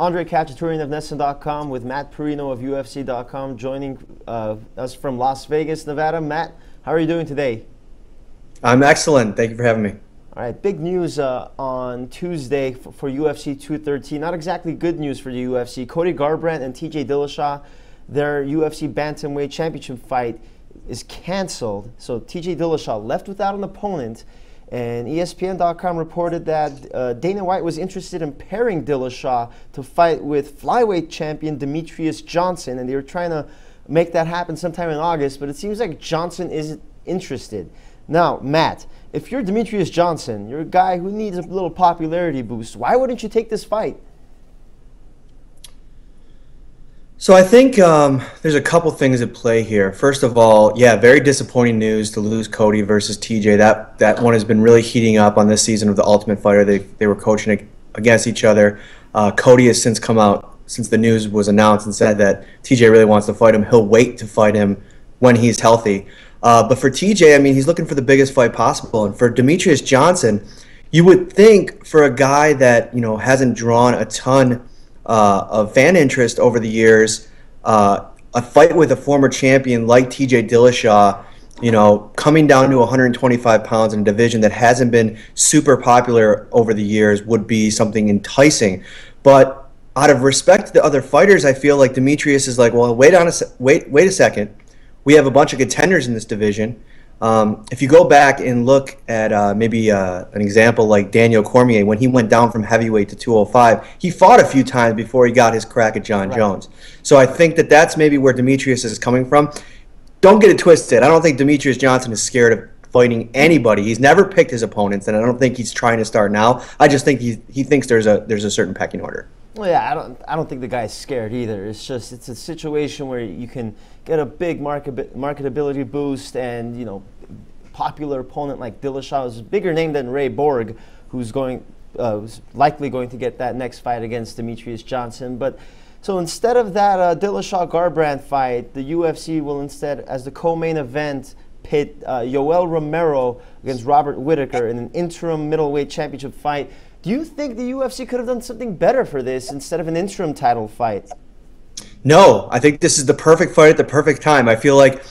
Andre Cacciaturian of NESN.com with Matt Perino of UFC.com joining us from Las Vegas, Nevada. Matt, how are you doing today? I'm excellent. Thank you for having me. All right, big news on Tuesday for UFC 213. Not exactly good news for the UFC. Cody Garbrandt and TJ Dillashaw, their UFC Bantamweight Championship fight is canceled. So TJ Dillashaw left without an opponent. And ESPN.com reported that Dana White was interested in pairing Dillashaw to fight with flyweight champion Demetrious Johnson, and they were trying to make that happen sometime in August, but it seems like Johnson isn't interested. Now, Matt, if you're Demetrious Johnson, you're a guy who needs a little popularity boost, why wouldn't you take this fight? So I think there's a couple things at play here. First of all, yeah, very disappointing news to lose Cody versus TJ. That one has been really heating up on this season of The Ultimate Fighter. They were coaching against each other. Cody has since come out, since the news was announced, and said that TJ really wants to fight him. He'll wait to fight him when he's healthy. But for TJ, I mean, he's looking for the biggest fight possible. And for Demetrious Johnson, you would think for a guy that, you know, hasn't drawn a ton of fan interest over the years, a fight with a former champion like TJ Dillashaw, you know, coming down to 125 pounds in a division that hasn't been super popular over the years would be something enticing. But out of respect to the other fighters, I feel like Demetrious is like, well, wait a second. We have a bunch of contenders in this division. If you go back and look at maybe an example like Daniel Cormier, when he went down from heavyweight to 205, he fought a few times before he got his crack at John Jones. So I think that that's maybe where Demetrious is coming from. Don't get it twisted. I don't think Demetrious Johnson is scared of fighting anybody. He's never picked his opponents, and I don't think he's trying to start now. I just think he thinks there's a certain pecking order. Well, yeah, I don't think the guy's scared either. It's a situation where you can get a big marketability boost, and you know, popular opponent like Dillashaw is a bigger name than Ray Borg, who's likely going to get that next fight against Demetrious Johnson. But so instead of that Dillashaw Garbrandt fight, the UFC will instead, as the co-main event, pit Yoel Romero against Robert Whittaker in an interim middleweight championship fight. Do you think the UFC could have done something better for this instead of an interim title fight? No, I think this is the perfect fight at the perfect time. I feel like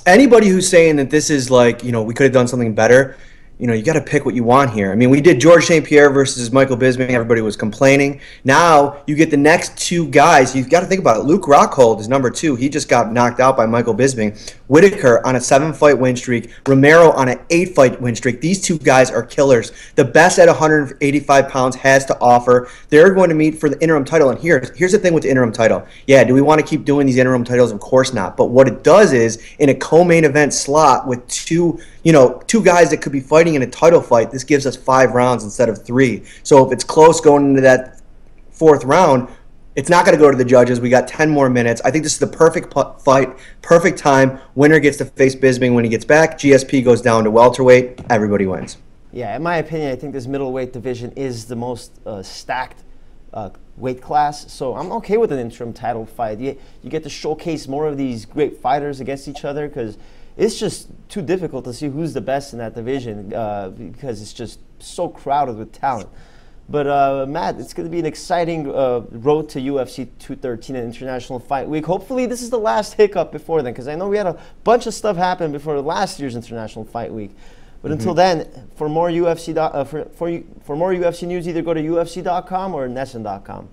anybody who's saying that this is like, you know, we could have done something better, you know, you got to pick what you want here. I mean, we did George St. Pierre versus Michael Bisping. Everybody was complaining. Now you get the next two guys. You've got to think about it. Luke Rockhold is number 2. He just got knocked out by Michael Bisping. Whittaker on a 7-fight win streak. Romero on an 8-fight win streak. These two guys are killers. The best at 185 pounds has to offer. They're going to meet for the interim title. And here's the thing with the interim title. Yeah, do we want to keep doing these interim titles? Of course not. But what it does is, in a co-main event slot with two guys that could be fighting in a title fight, this gives us 5 rounds instead of 3. So if it's close going into that 4th round, it's not going to go to the judges. We got 10 more minutes. I think this is the perfect fight, perfect time. Winner gets to face Bisping when he gets back. GSP goes down to welterweight. Everybody wins. Yeah, in my opinion, I think this middleweight division is the most stacked weight class. So I'm okay with an interim title fight. You get to showcase more of these great fighters against each other, because it's just too difficult to see who's the best in that division because it's just so crowded with talent. But Matt, it's going to be an exciting road to UFC 213 and International Fight Week. Hopefully this is the last hiccup before then, because I know we had a bunch of stuff happen before last year's International Fight Week. But until then, for more UFC for more UFC news, either go to UFC.com or NESN.com.